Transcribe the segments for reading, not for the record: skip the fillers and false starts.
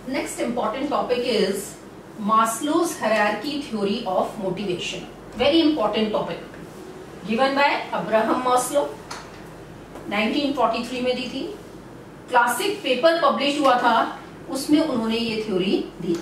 Next important topic is Maslow's hierarchy theory of motivation. Very important topic. Given by Abraham Maslow. 1943 में दी थी. Classic paper publish हुआ था, उसमें उन्होंने ये थ्योरी दी.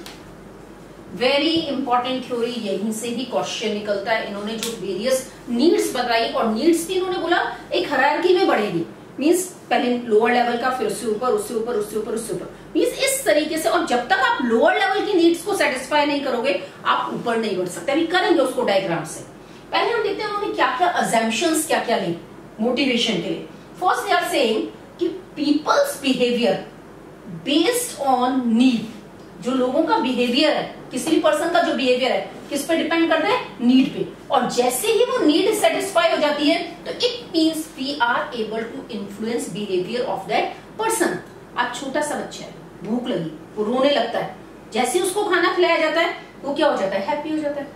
वेरी इंपॉर्टेंट थ्योरी, यहीं से ही क्वेश्चन निकलता है. इन्होंने जो वेरियस नीड्स बताई और नीड्स भी इन्होंने बोला एक हायरार्की में बढ़ेगी. मींस पहले लोअर लेवल का, फिर उससे ऊपर, उससे ऊपर, उससे ऊपर, उससे ऊपर. मींस इस तरीके से. और जब तक आप लोअर लेवल की नीड्स को सेटिस्फाई नहीं करोगे, आप ऊपर नहीं बढ़ सकते. अभी करेंगे उसको डायग्राम से. पहले हम देखते हैं उन्होंने क्या क्या अजम्पशंस क्या क्या ली मोटिवेशन के लिए. फर्स्ट दे आर सेइंग कि peoples behaviour based on need. जो लोगों का बिहेवियर है, किसी भी पर्सन का जो बिहेवियर है, किस पे डिपेंड करता है? नीड पे. और जैसे ही वो नीड सेटिस्फाई हो जाती है, तो it means we are able to influence behaviour of that person. आज छोटा सा बच्चा है, भूख लगी, वो रोने लगता है. जैसे ही उसको खाना खिलाया जाता है, वो क्या हो जाता है? हैप्पी हो जाता है.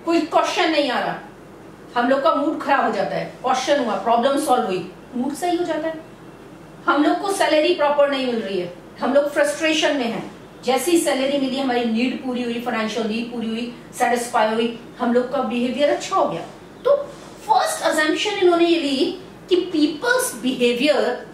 कोई क्वेश्चन नहीं आ रहा. हम लोग का मूड खराब हो जाता है. क्वेश्चन हुआ, प्रॉब्लम सॉल्व हुई, मूड सही हो जाता है. हम लोग को सैलरी प्रॉपर नहीं मिल रही है, हम लोग फ्रस्ट्रेशन में हैं. जैसी सैलरी मिली, हमारी नीड पूरी हुई, फाइनेंशियल नीड पूरी हुई, सेटिस्फाई हुई, हम लोग का बिहेवियर अच्छा हो गया. तो फर्स्ट अजम्पशन इन्होंने ये ली कि पीपल्स बिहेवियर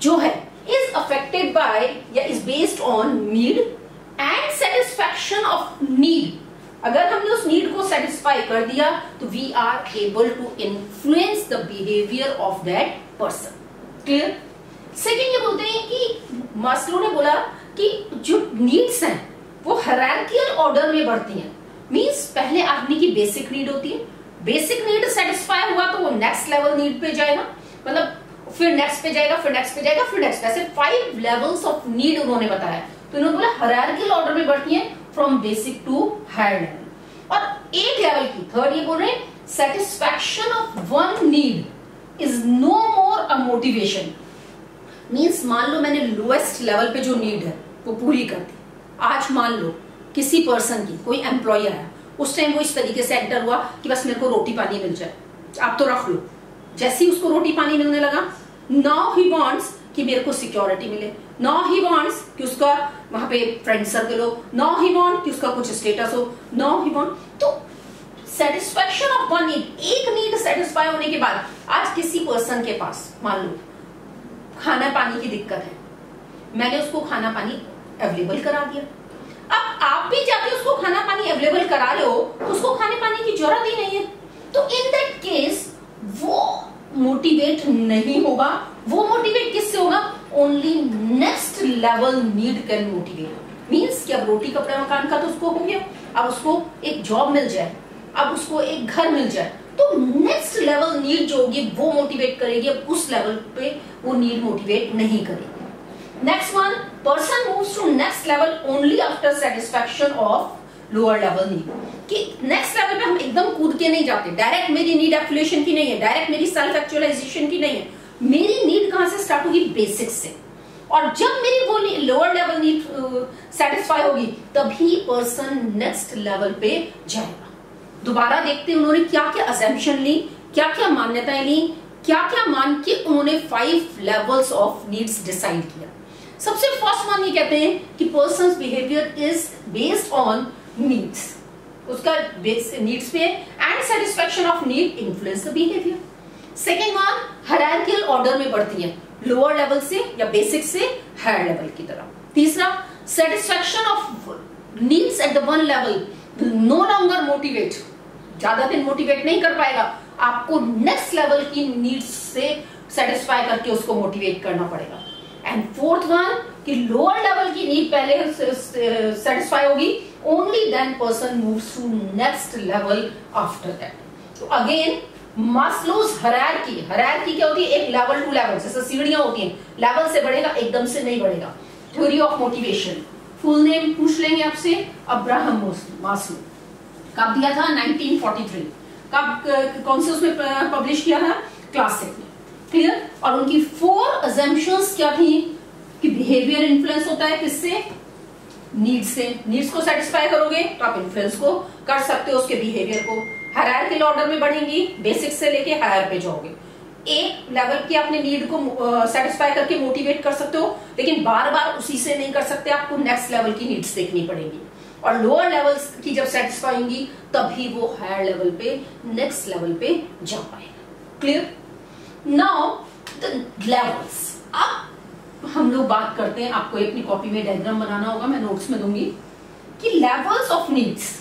जो है इज अफेक्टेड बाय या is based on need and satisfaction of need. अगर हमने उस नीड को सेटिस्फाई कर दिया, तो we are able to influence the behaviour of that person. Clear? Second ये बोलते हैं कि मास्लो ने बोला कि जो नीड्स हैं वो हायरार्किकल ऑर्डर में बढ़ती हैं. मींस पहले आदमी की बेसिक नीड होती है, बेसिक नीड सेटिस्फाई हुआ तो वो नेक्स्ट लेवल नीड पे जाएगा, मतलब फिर नेक्स्ट पे जाएगा, फिर नेक्स्ट पे जाएगा, फिर नेक्स्ट. ऐसे 5 लेवल्स ऑफ नीड उन्होंने बताया. तो इन्होंने बोला हायरार्किकल ऑर्डर में बढ़ती है from basic to higher level. और एक लेवल की थर्ड ये बोल रहे हैं satisfaction of one need is no more a motivation. Means मान लो मैंने लोएस्ट लेवल पे जो नीड है वो पूरी कर दी. आज मान लो किसी पर्सन की, कोई एम्प्लॉय आया, उस टाइम वो इस तरीके से एंटर हुआ कि बस मेरे को रोटी पानी मिल जाए, आप तो रख लो. जैसे ही उसको रोटी पानी मिलने लगा, नाउ ही वांट्स कि मेरे को सिक्योरिटी मिले, नाउ ही वांट्स कि उसका वहां पे फ्रेंड सर्कल हो, नाउ ही वांट कि उसका कुछ स्टेटस हो, नाउ ही वांट. तो सेटिस्फैक्शन ऑफ वन नीड, एक नीड सेटिस्फाई होने के बाद आज किसी पर्सन के पास मान लो खाना पानी की दिक्कत है, मैंने उसको खाना पानी अवेलेबल करा दिया. अब आप भी जाके उसको खाना पानी अवेलेबल करा रहे हो, तो उसको खाने पानी की जरूरत ही नहीं है. तो इन दैट केस वो मोटिवेट नहीं होगा. वो मोटिवेट किससे होगा? Only next level need can motivate. Means कि अब रोटी कपड़ा मकान का तो उसको हो गया, अब उसको एक जॉब मिल जाए, अब उसको एक घर मिल जाए, तो नेक्स्ट लेवल नीड जो होगी वो मोटिवेट करेगी. अब उस लेवल पे वो नीड मोटिवेट नहीं करेगी. Next one, person moves to next level only after satisfaction of lower level need. कि नेक्स्ट लेवल पे हम एकदम कूद के नहीं जाते. डायरेक्ट मेरी नीड एक्चुएशन की नहीं है, डायरेक्ट मेरी सेल्फ एक्चुअलाइजेशन की नहीं है. मेरी नीड कहां से स्टार्ट होगी? बेसिक से. और जब मेरी वो लोअर लेवल नीड सेटिस्फाई होगी, तभी पर्सन नेक्स्ट लेवल पे जाएगा. दोबारा देखते हैं उन्होंने क्या क्या असेम्पशन ली, क्या क्या मान्यताएं ली, क्या क्या मान के उन्होंने 5 लेवल्स ऑफ नीड्स डिसाइड किया. सबसे फर्स्ट वन ये कहते हैं कि persons behaviour is based on needs. उसका नीड्स पे and satisfaction of need influence the behaviour. Second one, hierarchical order में बढ़ती है, लोअर लेवल से या बेसिक से हायर लेवल की तरफ. तीसरा, satisfaction of needs at the one level no longer motivate. ज्यादा दिन मोटिवेट नहीं कर पाएगा, आपको नेक्स्ट लेवल की नीड्स से सेटिस्फाई करके उसको मोटिवेट करना पड़ेगा. एंड फोर्थ वन, कि लोअर लेवल की नीड पहले सेटिस्फाई होगी, only then person moves to next level after that. तो अगेन मास्लोज हायरार्की. हायरार्की क्या होती है? एक लेवल टू लेवल, जैसे सीढ़ियां होती हैं, लेवल से बढ़ेगा, एकदम से नहीं बढ़ेगा. Theory of motivation, full name पूछ लेंगे आपसे, अब्राहम मास्लो. कब दिया था? 1943. कब, कौन से उसमें पब्लिश किया था? क्लासिक में. क्लियर? और उनकी 4 अजम्पशंस क्या थी? कि बिहेवियर इन्फ्लुएंस होता है किससे? नीड्स से. नीड्स को सेटिस्फाई करोगे तो आप इन्फ्लुएंस को कर सकते हो उसके बिहेवियर को. हायरार्किकल ऑर्डर में बढ़ेंगी, बेसिक से लेके हायर पे जाओगे. एक लेवल की अपने नीड को सेटिस्फाई करके मोटिवेट कर सकते हो, लेकिन बार बार उसी से नहीं कर सकते, आपको नेक्स्ट लेवल की नीड्स देखनी पड़ेगी, और लोअर लेवल्स की जब सेटिस्फाई होंगी तभी वो हायर लेवल पे, नेक्स्ट लेवल पे जा पाएगा। क्लियर? Now the levels. अब हम लोग बात करते हैं, आपको अपनी कॉपी में डायग्राम बनाना होगा, मैं नोट्स में दूंगी, कि लेवल्स ऑफ नीड्स।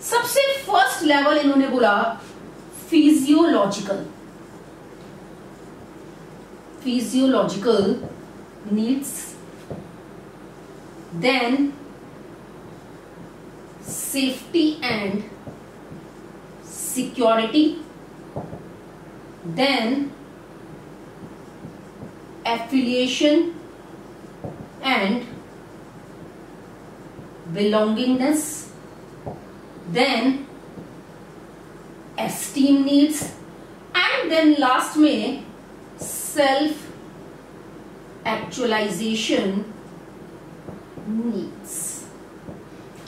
सबसे फर्स्ट लेवल इन्होंने बोला physiological needs, then safety and security, then affiliation and belongingness, then esteem needs, and then last में self actualization needs।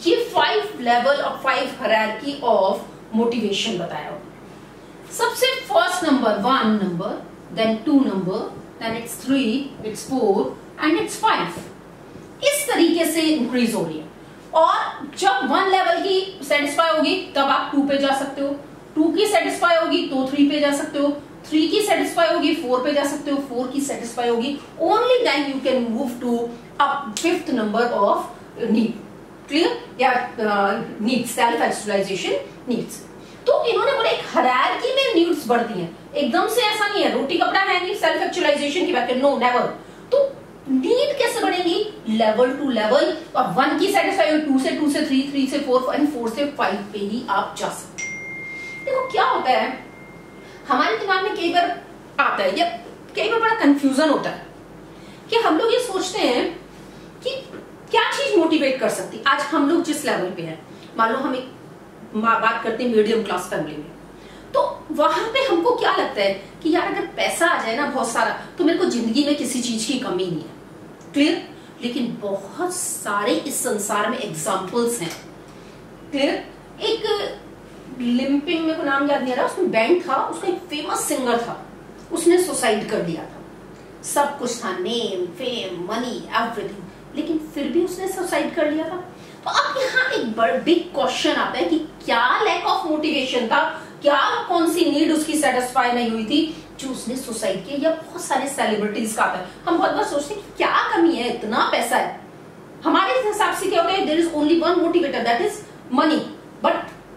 ये 5 लेवल और 5 हायरार्की ऑफ मोटिवेशन बताया होगा। सबसे first number 1 number, then 2 number, then it's 3, it's 4 and it's 5। इस तरीके से increase हो रही है, और जब 1 लेवल की सेटिस्फाई होगी तब आप 2 पे जा सकते हो, 2 की सेटिस्फाई होगी तो 3 पे जा सकते हो, 3 की सेटिस्फाई होगी 4 पे जा सकते हो, 4 की सेटिस्फाई होगी only then you can move to up 5th number of need. Clear? या नीड, सेल्फ एक्चुअलाइजेशन नीड्स। तो इन्होंने बोला एक हायरार्की में नीड्स बढ़ती हैं, एकदम से ऐसा नहीं है रोटी कपड़ा है नहीं सेल्फ एक्चुअलाइजेशन की बात, नो नेवर। तो नीड कैसे बढ़ेगी? लेवल टू लेवल, और 1 की सेटिस्फाई हुई 2 से 2 से 3, 3 से 4 एंड 4 से 5 पे ही आप जा सकते हैं। देखो क्या होता है, हमारे दिमाग में कई बार आता है, या कई बार बड़ा कंफ्यूजन होता है कि हम लोग ये सोचते हैं कि क्या चीज मोटिवेट कर सकती। आज हम लोग जिस लेवल पे हैं, मान लो हम एक बात करते हैं मीडियम क्लास फैमिली में, तो वहां पे हमको क्या लगता है कि यार अगर पैसा आ जाए ना बहुत सारा, तो मेरे को जिंदगी में किसी चीज की कमी नहीं है। क्लियर? लेकिन बहुत सारे इस संसार में एग्जाम्पल्स हैं। क्लियर? एक लिम्पिंग में को नाम याद नहीं आ रहा, उसमें बैंड था, उसका एक फेमस सिंगर था, उसने सुसाइड कर लिया था, सब कुछ था, नेम, फेम, मनी, एवरीथिंग, लेकिन फिर भी उसने सुसाइड कर लिया था। तो अब यहाँ एक बिग क्वेश्चन आता है कि क्या लैक ऑफ मोटिवेशन था, क्या कौन सी नीड उसकी सेटिस्फाई नहीं हुई थी जो उसने सुसाइड किया। या बहुत सारे सेलिब्रिटीज का आता है, हम बहुत बार सोचते हैं कि क्या कमी है, इतना पैसा है, हमारे हिसाब से क्या होता है, there is only one motivator, that is money. But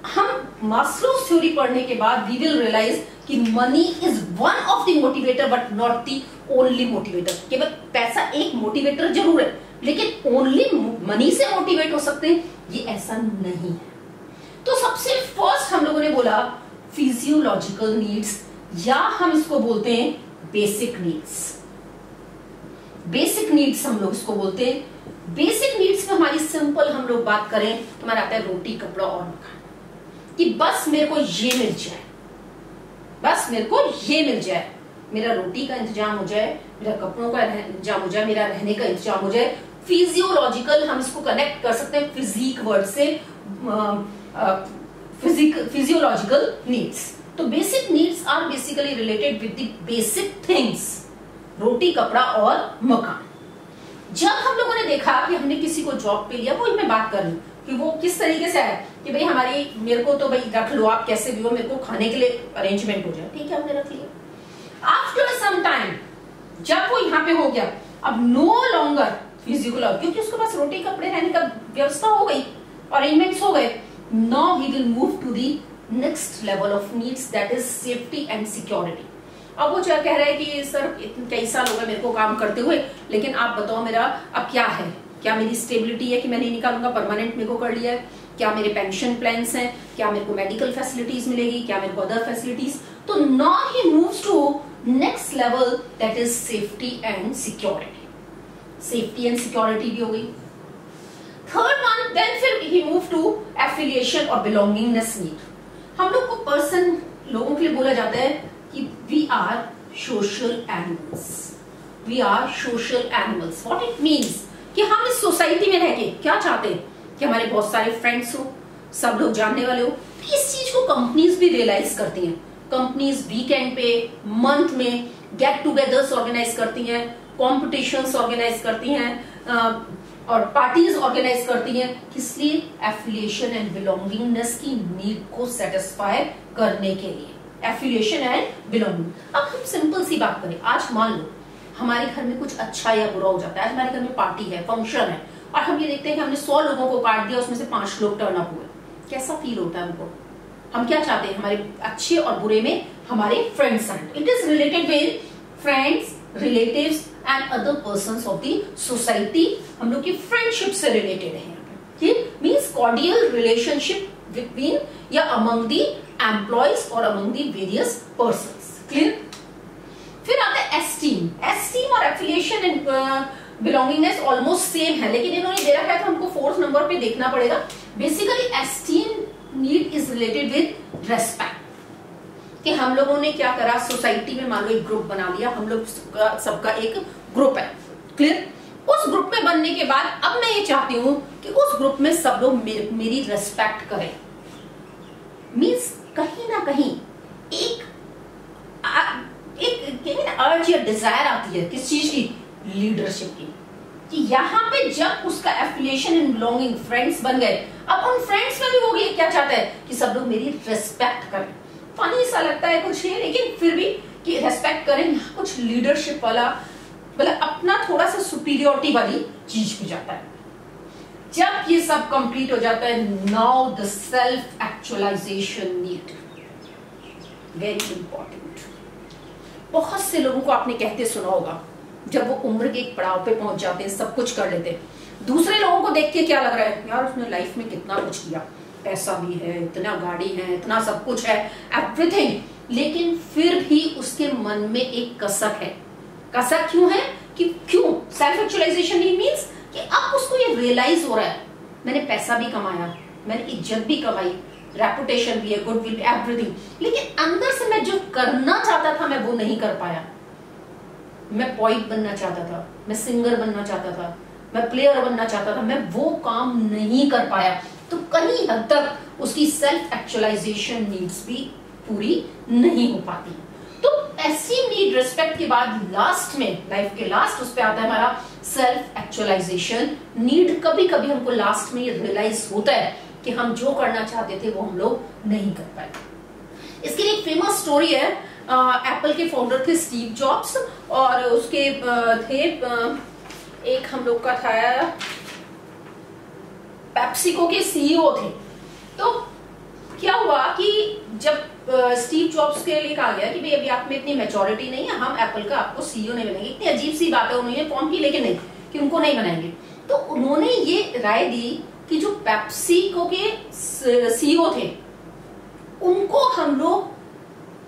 हम मास्लोस थ्योरी पढ़ने के बाद वी विल रियलाइज कि money is one of the motivator but not the only motivator. केवल पैसा एक मोटिवेटर जरूर है, लेकिन ओनली मनी से मोटिवेट हो सकते हैं ये ऐसा नहीं है। तो सबसे फर्स्ट हम लोगों ने बोला फिजियोलॉजिकल नीड्स, या हम इसको बोलते हैं बेसिक नीड्स। बेसिक नीड्स हम लोग इसको बोलते हैं। बेसिक नीड्स में हमारी सिंपल हम लोग बात करें तो हमारा आता है रोटी कपड़ा और मकान, कि बस मेरे को ये मिल जाए, बस मेरे को ये मिल जाए, मेरा रोटी का इंतजाम हो जाए, मेरा कपड़ों का इंतजाम हो जाए, मेरा रहने का इंतजाम हो जाए। फिजियोलॉजिकल हम इसको कनेक्ट कर सकते हैं फिजिक वर्ड से, फिजियोलॉजिकल नीड्स। तो basic needs are basically related with the basic things, roti kapda और मकान। जब हम लोगों ने देखा कि हमने किसी को जॉब पे लिया, वो मैं बात कर रही हूँ कि वो किस तरीके से है कि भाई हमारी, मेरे को तो भाई रख लो आप कैसे भी हो, मेरे को खाने के लिए अरेंजमेंट हो जाए, ठीक है हमने रख लिया। आफ्टर सम टाइम जब वो यहाँ पे हो गया, अब नो लॉन्गर फिजिकल, क्योंकि उसके पास रोटी कपड़े रहने का व्यवस्था हो गई, अरेंजमेंट्स हो गए, now he will move to the next level of needs, that is safety and security. अब वो क्या कह रहा है कि सर कई साल हो गए मेरे को काम करते हुए, लेकिन आप बताओ मेरा अब क्या है, क्या मेरी स्टेबिलिटी है कि मैं नहीं निकालूंगा, परमानेंट मेरे को कर लिया है, क्या मेरे पेंशन प्लान्स हैं, क्या मेरे को मेडिकल फैसिलिटीज मिलेगी, क्या मेरे को अदर फैसिलिटीज। तो now he moves to next level, that is safety and security. Safety and security भी हो गई। थर्ड वन, देन फिर ही मूव टू एफिलिएशन और बिलोंगिंगनेस नीड। हम लोग को पर्सन, लोगों के लिए बोला जाता है कि we are social animals, we are social animals. What it means कि हम इस सोसाइटी में रह के क्या चाहते हैं कि हमारे बहुत सारे फ्रेंड्स हो, सब लोग जानने वाले हो। इस चीज को कंपनीज भी रियलाइज करती हैं। कंपनीज वीकेंड पे, मंथ में गेट टुगेदर्स ऑर्गेनाइज करती हैं, कॉम्पिटिशन्स ऑर्गेनाइज करती हैं और पार्टीज ऑर्गेनाइज करती हैं, इसलिए एफिलिएशन एंड बिलोंगिंगनेस की नीड को सेटिस्फाई करने के लिए। Affiliation and belonging. अब हम सिंपल सी बात करें, आज मान लो हमारे घर में कुछ अच्छा या बुरा हो जाता है, आज हमारे घर में पार्टी है, फंक्शन है, और हम ये देखते हैं कि हमने 100 लोगों को काट दिया, उसमें से 5 लोग टर्न अप हुए, कैसा फील होता है हमको? हम क्या चाहते हैं? हमारे अच्छे और बुरे में हमारे फ्रेंड्स हैं। It is related with friends, relatives and other persons of the society. हम लोग की फ्रेंडशिप से रिलेटेड है, ठीक, मींस कॉर्डियल रिलेशनशिप बिटवीन या अमंग द एम्प्लॉयज और among the various persons. Clear? फिर आता है एस्टीम। एस्टीम और affiliation and belongingness almost same है, लेकिन इन्होंने दे रखा है तो हमको 4th नंबर पे देखना पड़ेगा। Basically esteem need is related with respect, कि हम लोगों ने क्या करा, सोसाइटी में मान लो एक ग्रुप बना लिया, हम लोग सबका एक ग्रुप है। क्लियर? उस ग्रुप में बनने के बाद अब मैं ये चाहती हूं कि उस ग्रुप में सब लोग मेरी रेस्पेक्ट करें। मींस कहीं ना कहीं एक अर्ज या डिजायर आती है, किस चीज की? लीडरशिप की, कि यहाँ पे जब उसका एफिलिएशन एंड बिलोंगिंग फ्रेंड्स बन गए, अब उन फ्रेंड्स में भी वो ये क्या चाहता है कि सब लोग मेरी रेस्पेक्ट करें। फनी सा लगता है कुछ है, लेकिन फिर भी कि रेस्पेक्ट करें, कुछ लीडरशिप वाला, मतलब अपना थोड़ा सा सुपीरियोरिटी वाली चीज भी जाता है। जब ये सब कंप्लीट हो जाता है, now the self actualisation need, very important. बहुत से लोगों को आपने कहते सुना होगा, जब वो उम्र के एक पड़ाव पे पहुंच जाते हैं, सब कुछ कर लेते हैं, दूसरे लोगों को देख के क्या लग रहा है, यार उसने लाइफ में कितना कुछ किया, पैसा भी है, इतना गाड़ी है, इतना सब कुछ है, एवरीथिंग, लेकिन फिर भी उसके मन में एक कसक है। कसक क्यों है? कि क्यों? सेल्फ एक्चुअलाइजेशन ही मींस कि अब उसको ये रियलाइज हो रहा है, मैंने पैसा भी कमाया, मैंने इज्जत भी कमाई, रेपुटेशन भी है, गुडविल, एवरीथिंग, लेकिन अंदर से मैं जो करना चाहता था मैं वो नहीं कर पाया। मैं पोइट बनना चाहता था, मैं सिंगर बनना चाहता था, मैं प्लेयर बनना चाहता था, मैं वो काम नहीं कर पाया। तो कहीं हद तक उसकी सेल्फ एक्चुअलाइजेशन नीड्स भी पूरी नहीं हो पाती। तो एस्टीम नीड रिस्पेक्ट के बाद लास्ट में, लाइफ के लास्ट उस पे आता है हमारा सेल्फ एक्चुअलाइजेशन नीड। कभी कभी हमको लास्ट में ये रियलाइज होता है कि हम जो करना चाहते थे वो हम लोग नहीं कर पाए। इसके लिए एक फेमस स्टोरी है, एप्पल के फाउंडर थे स्टीव जॉब्स, और उसके थे एक हम लोग का था पेप्सिको के सीईओ थे। तो क्या हुआ कि जब स्टीव जॉब्स के लिए कहा गया कि भाई अभी आप में इतनी मैच्योरिटी नहीं है, हम एप्पल का आपको सीईओ नहीं बनाएंगे। इतनी अजीब सी बात है, उन्होंने फॉर्म की लेकिन नहीं कि उनको नहीं बनाएंगे। तो उन्होंने ये राय दी कि जो पेप्सिको के सीईओ थे उनको हम लोग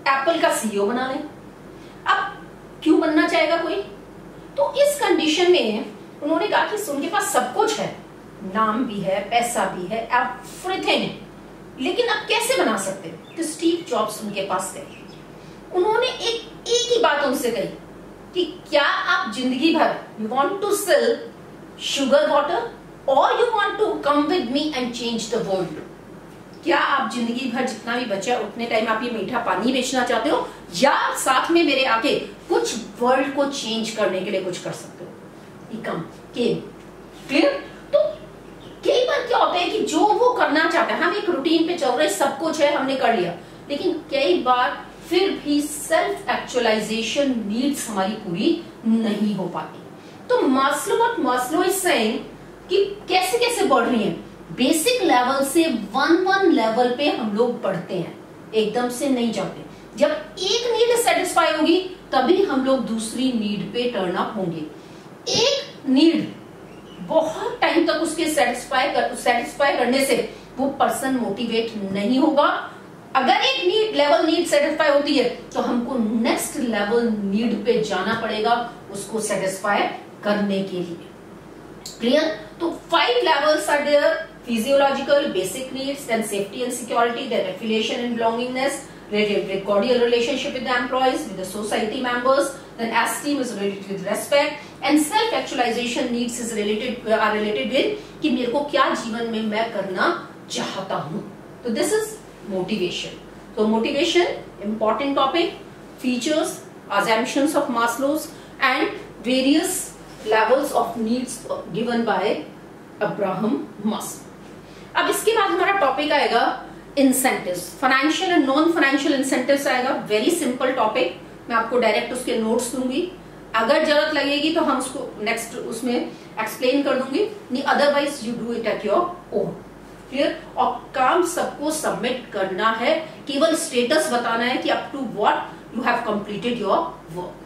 एप्पल का सीईओ बना लें। अब क्यों बनना चाहेगा कोई? तो इस कंडीशन में उन्होंने कहा कि उनके पास सब कुछ है, नाम भी है, पैसा भी है, एवरीथिंग, लेकिन अब कैसे बना सकते? तो स्टीव जॉब्स उनके पास गए। उन्होंने एक ही बात उनसे कही कि क्या आप जिंदगी भर you want to sell sugar water और you want to come with me and change the world? क्या आप जिंदगी भर जितना भी बचा उतने टाइम आप ये मीठा पानी बेचना चाहते हो, या साथ में मेरे आके कुछ वर्ल्ड को चेंज करने के लिए कुछ कर सकते हो? क्लियर? तो कई बार क्या होता है कि जो वो करना चाहता है, हम एक रूटीन पे चल रहे, सब कुछ है, हमने कर लिया, लेकिन कई बार फिर भी सेल्फ एक्चुअलाइजेशन नीड्स हमारी पूरी नहीं हो पाती। तो मास्लो इज सेइंग कि कैसे कैसे बढ़ रही है, बेसिक लेवल से 1 लेवल पे हम लोग बढ़ते हैं, एकदम से नहीं जाते। जब एक नीड सेटिस्फाई होगी तभी हम लोग दूसरी नीड पे टर्न अप होंगे। एक नीड बहुत टाइम तक उसके सेटिस्फाई करने से वो पर्सन मोटिवेट नहीं होगा। अगर एक नीड सेटिस्फाई होती है तो हमको नेक्स्ट लेवल नीड पे जाना पड़ेगा उसको सेटिस्फाई करने के लिए। क्लियर? तो 5 levels are there: physiological, basic needs, then safety and security, then affiliation and belongingness, related cordial relationship with the employees, with the society members, then esteem is related with respect, and self actualization needs is are related with कि मेरे को क्या जीवन में मैं करना चाहता हूं। तो this is motivation. तो motivation important topic, features, assumptions of Maslow's and various levels of needs given by Abraham Maslow. अब इसके बाद हमारा टॉपिक आएगा incentives, financial and non financial incentives आएगा। वेरी सिंपल टॉपिक, मैं आपको डायरेक्ट उसके नोट्स दूंगी, अगर जरूरत लगेगी तो हम उसको नेक्स्ट उसमें एक्सप्लेन कर दूंगी, नहीं otherwise you do it at your own. Clear? और काम सबको सबमिट करना है, केवल स्टेटस बताना है कि up to what you have completed your work.